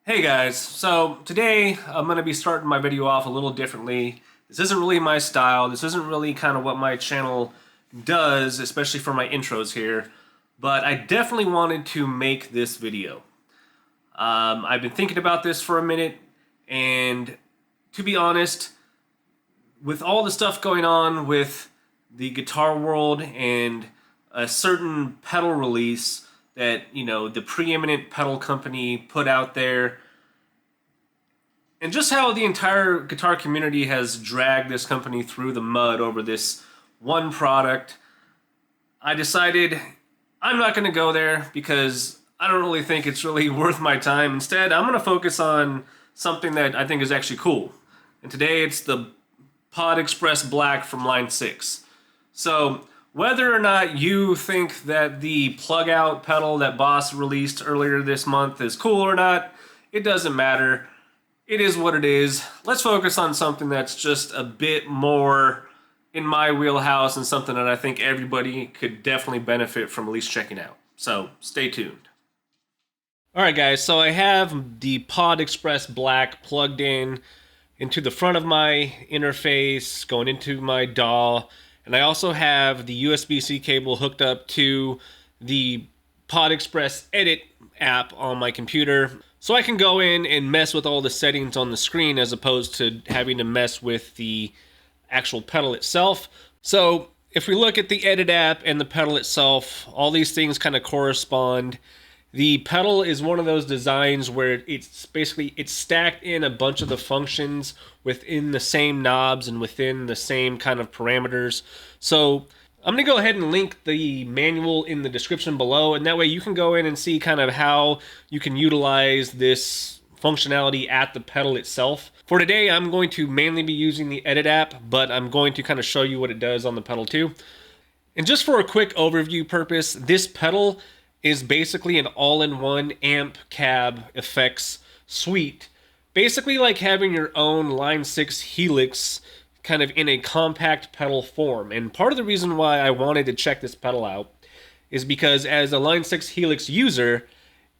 Hey guys, so today I'm going to be starting my video off a little differently. This isn't really my style, this isn't really kind of what my channel does, especially for my intros here, but I definitely wanted to make this video. I've been thinking about this for a minute, and to be honest, with all the stuff going on with the guitar world and a certain pedal release that, you know, the preeminent pedal company put out there, and just how the entire guitar community has dragged this company through the mud over this one product, I decided I'm not going to go there because I don't really think it's really worth my time. Instead, I'm going to focus on something that I think is actually cool. And today it's the Pod Express Black from Line 6. So whether or not you think that the plug-out pedal that Boss released earlier this month is cool or not, it doesn't matter. It is what it is. Let's focus on something that's just a bit more in my wheelhouse and something that I think everybody could definitely benefit from at least checking out. So stay tuned. Alright guys, so I have the Pod Express Black plugged in into the front of my interface, going into my DAW. And I also have the USB-C cable hooked up to the Pod Express Edit app on my computer, so I can go in and mess with all the settings on the screen as opposed to having to mess with the actual pedal itself. So if we look at the Edit app and the pedal itself, all these things kind of correspond. The pedal is one of those designs where it's stacked in a bunch of the functions within the same knobs and within the same kind of parameters. So I'm going to go ahead and link the manual in the description below, and that way you can go in and see kind of how you can utilize this functionality at the pedal itself. For today, I'm going to mainly be using the Edit app, but I'm going to kind of show you what it does on the pedal too. And just for a quick overview purpose, this pedal is basically an all-in-one amp cab effects suite. Basically like having your own Line 6 Helix kind of in a compact pedal form. And part of the reason why I wanted to check this pedal out is because as a Line 6 Helix user,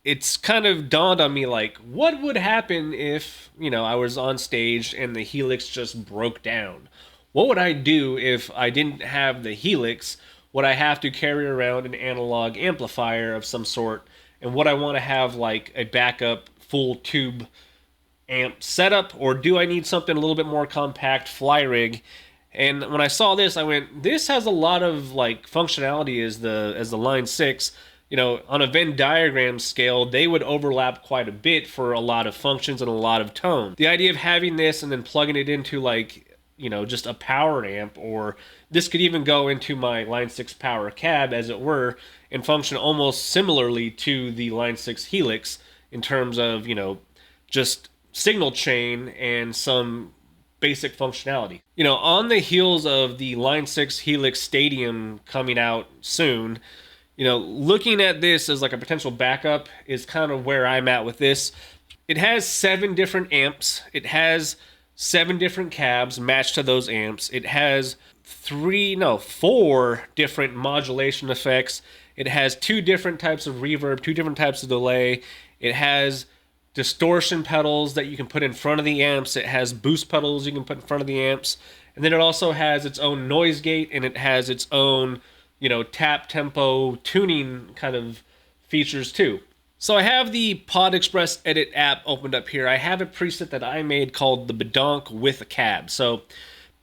it's kind of dawned on me like, what would happen if, you know, I was on stage and the Helix just broke down? What would I do if I didn't have the Helix? Would I have to carry around an analog amplifier of some sort? And would I want to have like a backup full tube amp setup? Or do I need something a little bit more compact, fly rig? And when I saw this, I went, this has a lot of like functionality as the Line 6. You know, on a Venn diagram scale, they would overlap quite a bit for a lot of functions and a lot of tone. The idea of having this and then plugging it into like, you know, just a power amp, or this could even go into my Line 6 power cab, as it were, and function almost similarly to the Line 6 Helix in terms of, you know, just signal chain and some basic functionality. You know, on the heels of the Line 6 Helix Stadium coming out soon, you know, looking at this as like a potential backup is kind of where I'm at with this. It has 7 different amps. It has 7 different cabs matched to those amps. It has 4 different modulation effects. It has 2 different types of reverb, 2 different types of delay. It has distortion pedals that you can put in front of the amps. It has boost pedals you can put in front of the amps. And then it also has its own noise gate, and it has its own, you know, tap tempo tuning kind of features too. So I have the Pod Express Edit app opened up here. I have a preset that I made called the Badonk with a cab. So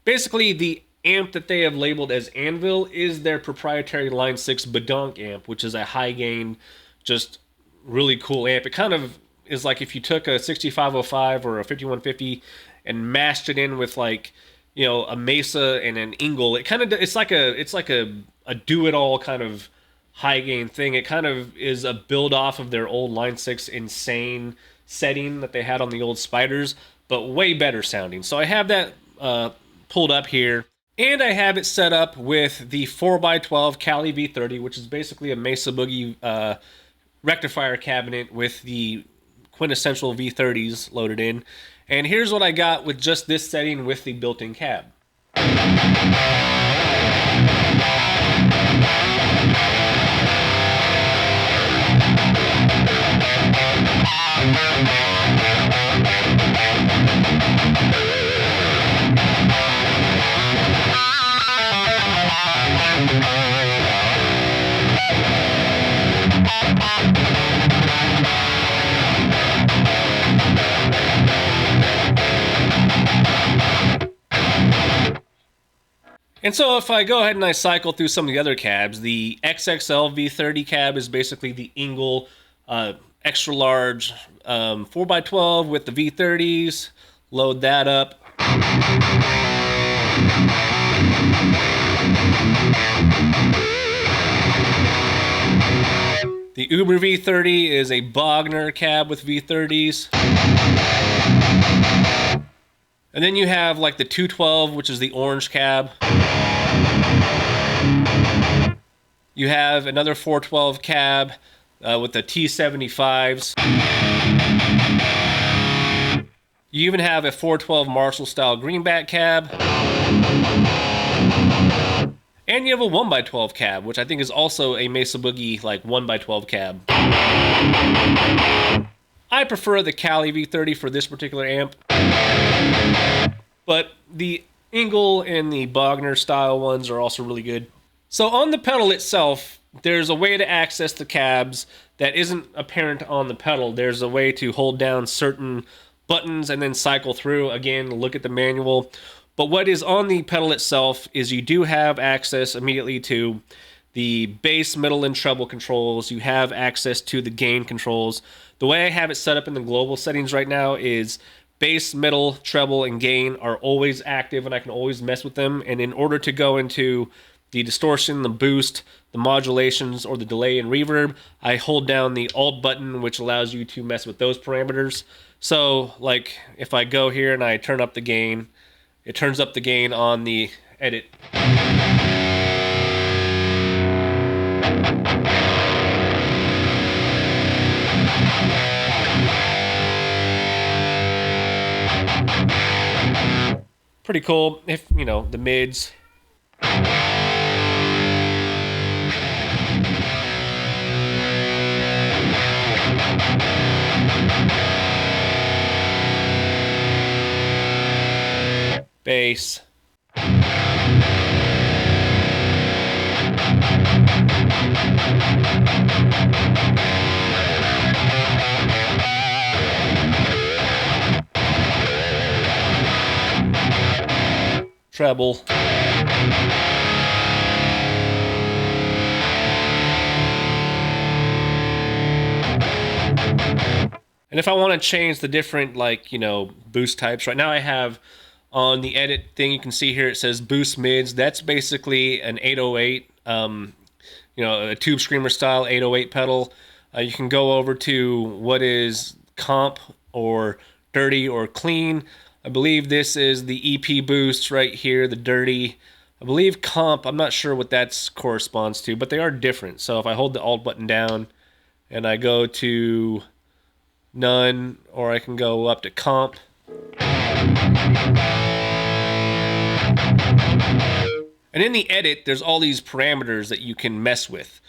basically the amp that they have labeled as Anvil is their proprietary Line 6 Badonk amp, which is a high gain, just really cool amp. It kind of is like if you took a 6505 or a 5150 and mashed it in with like, you know, a Mesa and an Ingle. It's like a do-it-all kind of high gain thing. It kind of is a build off of their old Line 6 Insane setting that they had on the old Spiders, but way better sounding. So I have that pulled up here, and I have it set up with the 4x12 Cali V30, which is basically a Mesa Boogie rectifier cabinet with the quintessential V30s loaded in. And here's what I got with just this setting with the built-in cab. And so if I go ahead and I cycle through some of the other cabs, the XXL V30 cab is basically the Engel extra large 4x12 with the V30s. Load that up. The Uber V30 is a Bogner cab with V30s. And then you have like the 212, which is the orange cab. You have another 412 cab with the T75s. You even have a 412 Marshall style greenback cab. And you have a 1x12 cab, which I think is also a Mesa Boogie like 1x12 cab. I prefer the Cali V30 for this particular amp. But the Engel and the Bogner style ones are also really good. So on the pedal itself, there's a way to access the cabs that isn't apparent on the pedal. There's a way to hold down certain buttons and then cycle through. Again, look at the manual. But what is on the pedal itself is you do have access immediately to the bass, middle, and treble controls. You have access to the gain controls. The way I have it set up in the global settings right now is bass, middle, treble, and gain are always active, and I can always mess with them. And in order to go into the distortion, the boost, the modulations, or the delay and reverb, I hold down the Alt button, which allows you to mess with those parameters. So, like, if I go here and I turn up the gain, it turns up the gain on the edit. Pretty cool. If, you know, the mids. Bass. Treble. And if I want to change the different, like, you know, boost types, right now I have on the edit thing, you can see here it says boost mids. That's basically an 808, you know, a tube screamer style 808 pedal. You can go over to what is comp or dirty or clean. I believe this is the EP boost right here, the dirty. I believe comp, I'm not sure what that corresponds to, but they are different. So if I hold the Alt button down and I go to none, or I can go up to comp. And in the edit, there's all these parameters that you can mess with.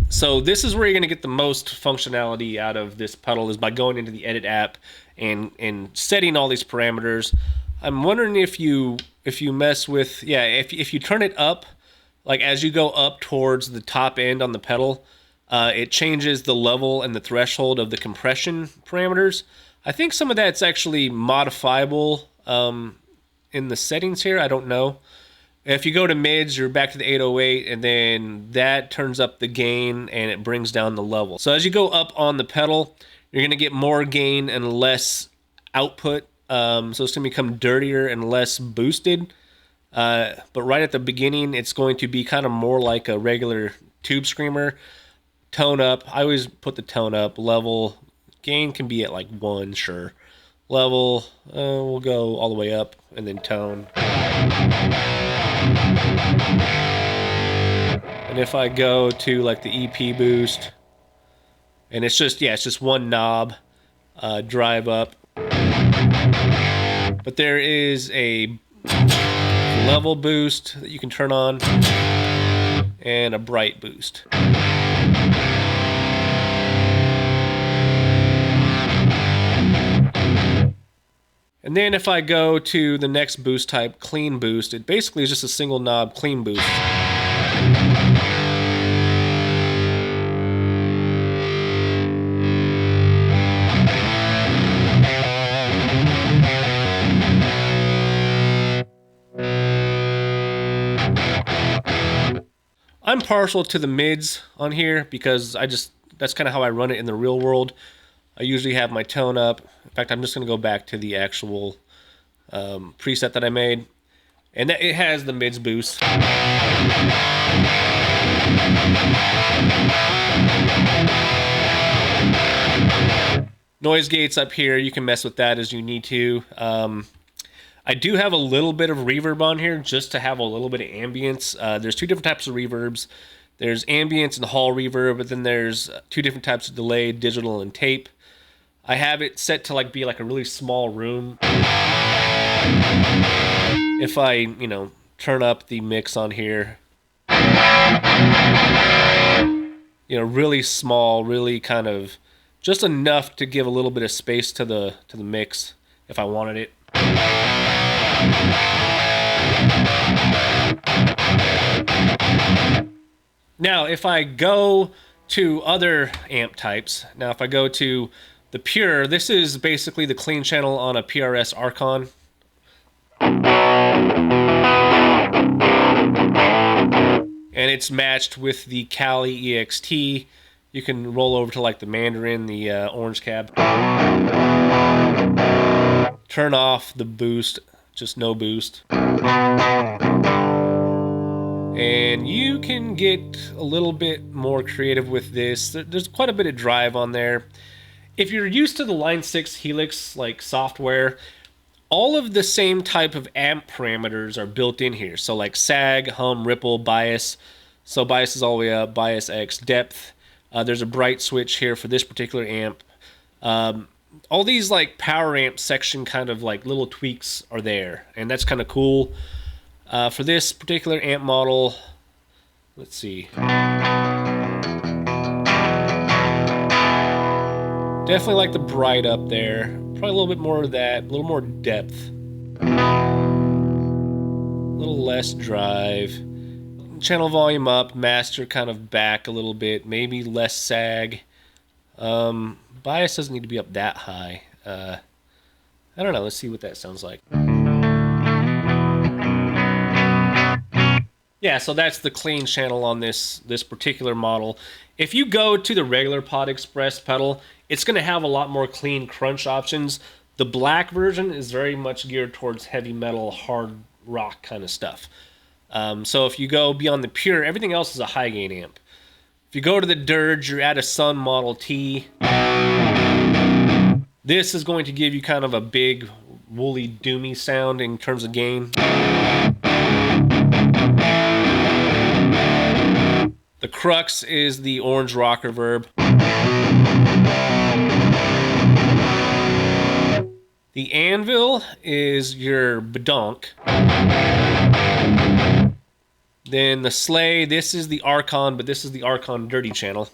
So this is where you're going to get the most functionality out of this pedal, is by going into the edit app and setting all these parameters. I'm wondering if you mess with, yeah, if you turn it up, like as you go up towards the top end on the pedal, it changes the level and the threshold of the compression parameters. I think some of that's actually modifiable in the settings here. I don't know. If you go to mids, you're back to the 808, and then that turns up the gain and it brings down the level. So as you go up on the pedal, you're going to get more gain and less output. So it's going to become dirtier and less boosted. But right at the beginning, it's going to be kind of more like a regular tube screamer. Tone up. I always put the tone up. Level. Gain can be at like 1, sure. Level, we'll go all the way up, and then tone. And if I go to like the EP boost, and it's just, yeah, it's just one knob, drive up. But there is a level boost that you can turn on, and a bright boost. And then if I go to the next boost type, clean boost, it basically is just a single knob clean boost. I'm partial to the mids on here because that's kind of how I run it in the real world. I usually have my tone up. In fact, I'm just going to go back to the actual preset that I made. And it has the mids boost. Noise gates up here, you can mess with that as you need to. I do have a little bit of reverb on here just to have a little bit of ambience. There's two different types of reverbs. There's ambience and hall reverb, but then there's two different types of delay, digital and tape. I have it set to be like a really small room. If I, turn up the mix on here, really small, really kind of just enough to give a little bit of space to the mix if I wanted it. Now, if I go to other amp types, if I go to the Pure, this is basically the clean channel on a PRS Archon. And it's matched with the Kali EXT. You can roll over to the Mandarin, the orange cab. Turn off the boost, just no boost. And you can get a little bit more creative with this. There's quite a bit of drive on there. If you're used to the Line 6 Helix software, all of the same type of amp parameters are built in here. So sag, hum, ripple, bias. So bias is all the way up, bias X, depth. There's a bright switch here for this particular amp. All these power amp section kind of little tweaks are there, and that's kind of cool. For this particular amp model, let's see. Definitely like the bright up there. Probably a little bit more of that, a little more depth. A little less drive. Channel volume up, master kind of back a little bit, maybe less sag. Bias doesn't need to be up that high. I don't know, let's see what that sounds like. Yeah, so that's the clean channel on this particular model. If you go to the regular Pod Express pedal, it's going to have a lot more clean crunch options. The black version is very much geared towards heavy metal, hard rock kind of stuff. So if you go beyond the Pure, everything else is a high gain amp. If you go to the Dirge, you're at a Sun Model T. This is going to give you kind of a big, woolly, doomy sound in terms of gain. The crux is the orange rock reverb. The anvil is your Badonk. Then the sleigh, this is the Archon, but this is the Archon dirty channel.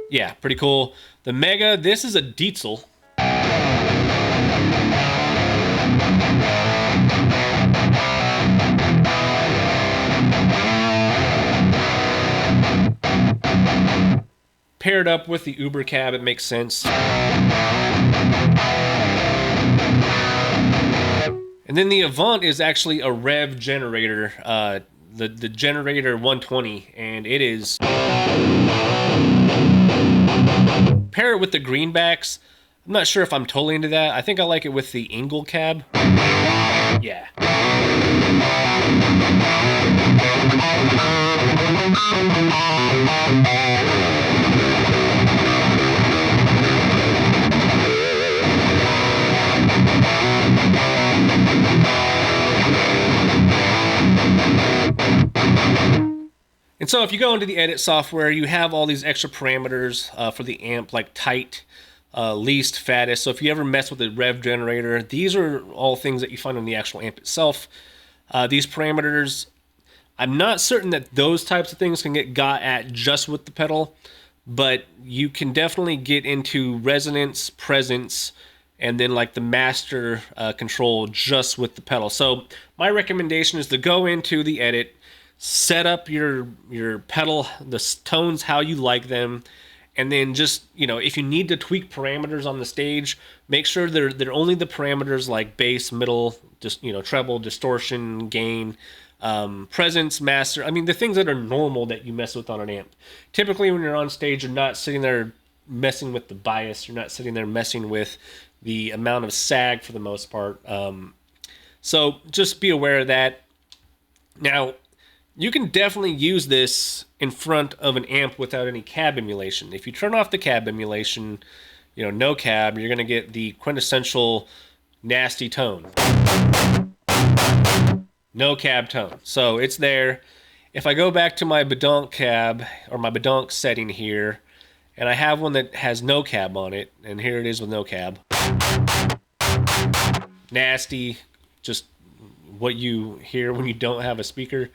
Yeah, pretty cool. The Mega, this is a Dietzel. Paired up with the Uber cab, it makes sense. And then the Avant is actually a Rev generator, the generator 120, and it is... Pair it with the greenbacks. I'm not sure if I'm totally into that. I think I like it with the Engel cab. Yeah. And so if you go into the edit software, you have all these extra parameters for the amp, like tight, least, fattest. So if you ever mess with the rev generator, these are all things that you find on the actual amp itself. These parameters, I'm not certain that those types of things can get got at just with the pedal, but you can definitely get into resonance, presence, and then like the master control just with the pedal. So my recommendation is to go into the edit, set up your pedal, the tones how you like them, And then just, you know, if you need to tweak parameters on the stage, make sure they're only the parameters like bass, middle, just, you know, treble, distortion, gain, presence, master. I mean, the things that are normal that you mess with on an amp. Typically, when you're on stage, you're not sitting there messing with the bias. You're not sitting there messing with the amount of sag for the most part. So just be aware of that. Now, you can definitely use this in front of an amp without any cab emulation. If you turn off the cab emulation, you know, no cab, you're going to get the quintessential nasty tone. No cab tone. So it's there. If I go back to my Badonk cab, or my Badonk setting here, and I have one that has no cab on it, and here it is with no cab. Nasty, just what you hear when you don't have a speaker.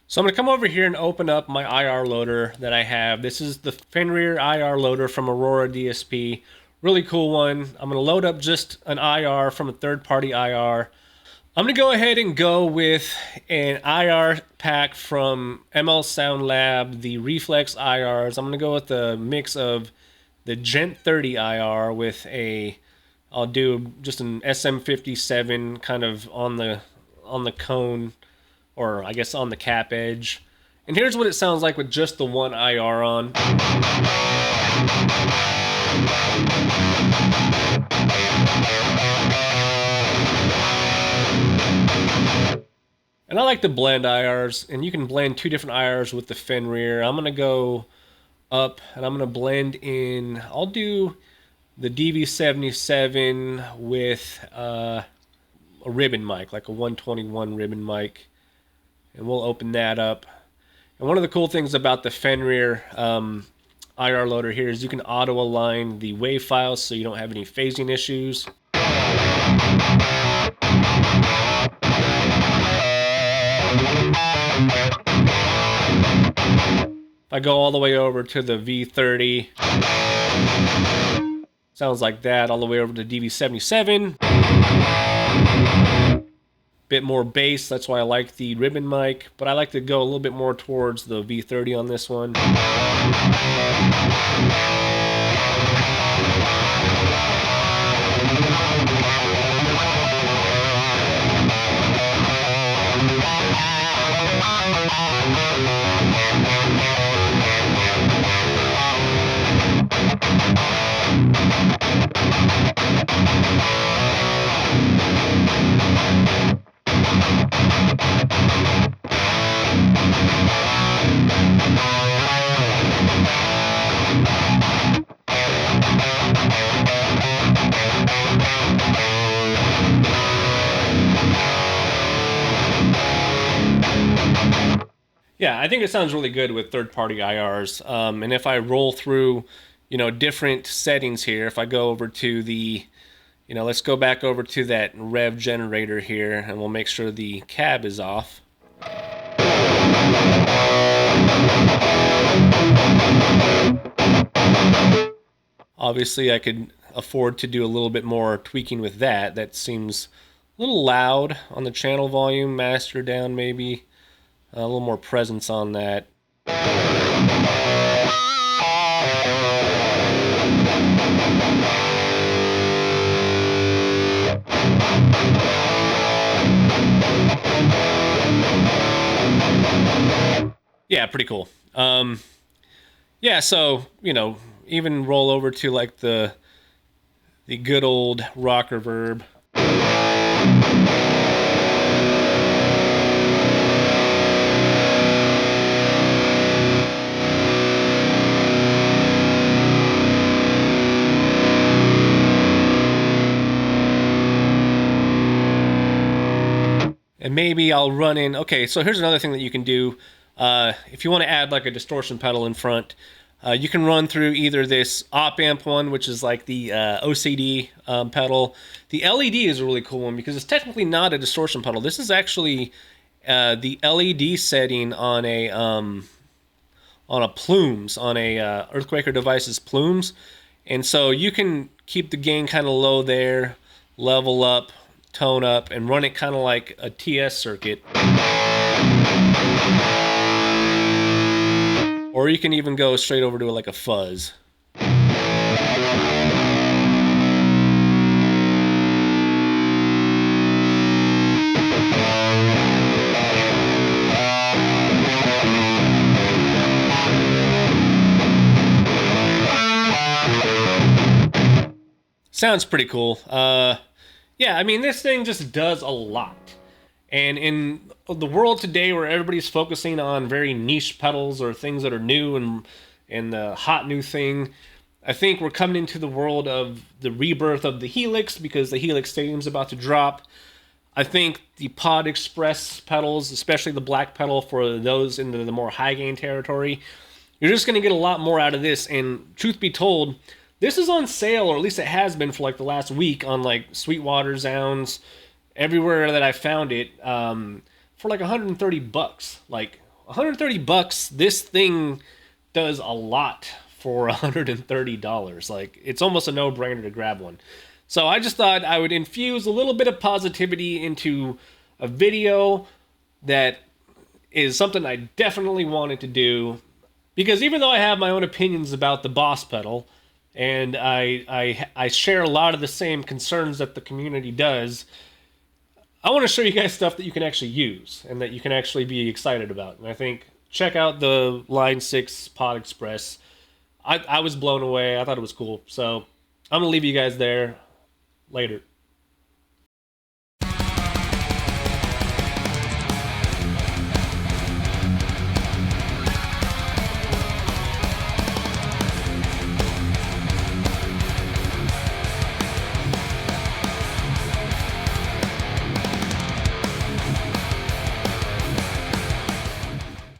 So I'm going to come over here and open up my IR loader that I have. This is the Fenrir IR loader from Aurora DSP. Really cool one. I'm going to load up just an IR from a third-party IR. I'm going to go ahead and go with an IR pack from ML Sound Lab, the Reflex IRs. I'm going to go with a mix of the Gent 30 IR with a, I'll do just an SM57 kind of on the cone, or I guess on the cap edge. And here's what it sounds like with just the one IR on. And I like to blend IRs, and you can blend two different IRs with the Fenrir. I'm gonna go up and I'm gonna blend in, I'll do the DV77 with a ribbon mic, like a 121 ribbon mic. And we'll open that up. And one of the cool things about the Fenrir IR loader here is you can auto align the wave files so you don't have any phasing issues. If I go all the way over to the V30, sounds like that, all the way over to DV77. Bit more bass, that's why I like the ribbon mic, but I like to go a little bit more towards the V30 on this one. Yeah, I think it sounds really good with third-party IRs. And if I roll through, you know, different settings here, if I go over to the, you know, let's go back over to that rev generator here, and we'll make sure the cab is off. Obviously, I could afford to do a little bit more tweaking with that. That seems a little loud on the channel volume, master down maybe. A little more presence on that. Yeah, pretty cool. Yeah, so, you know, even roll over to like the good old rock reverb. And maybe I'll run in, okay, so here's another thing that you can do. If you want to add like a distortion pedal in front, you can run through either this op amp one, which is like the OCD pedal. The LED is a really cool one because it's technically not a distortion pedal. This is actually the LED setting on a plumes, on a Earthquaker Devices plumes. And so you can keep the gain kind of low there, level up, tone up, and run it kind of like a TS circuit. or you can even go straight over to like a fuzz. Sounds pretty cool. Yeah, I mean, this thing just does a lot. And in the world today where everybody's focusing on very niche pedals or things that are new and the hot new thing, I think we're coming into the world of the rebirth of the Helix because the Helix Stadium's about to drop. I think the Pod Express pedals, especially the black pedal for those in the more high gain territory, you're just going to get a lot more out of this. And truth be told, this is on sale, or at least it has been for like the last week on like Sweetwater, zZounds, everywhere that I found it, for like 130 bucks. Like 130 bucks, this thing does a lot for $130. Like, it's almost a no-brainer to grab one. So I just thought I would infuse a little bit of positivity into a video that is something I definitely wanted to do, because even though I have my own opinions about the Boss pedal, and I share a lot of the same concerns that the community does, I want to show you guys stuff that you can actually use and that you can actually be excited about. And I think, check out the Line 6 Pod Express. I was blown away. I thought it was cool. So I'm going to leave you guys there. Later.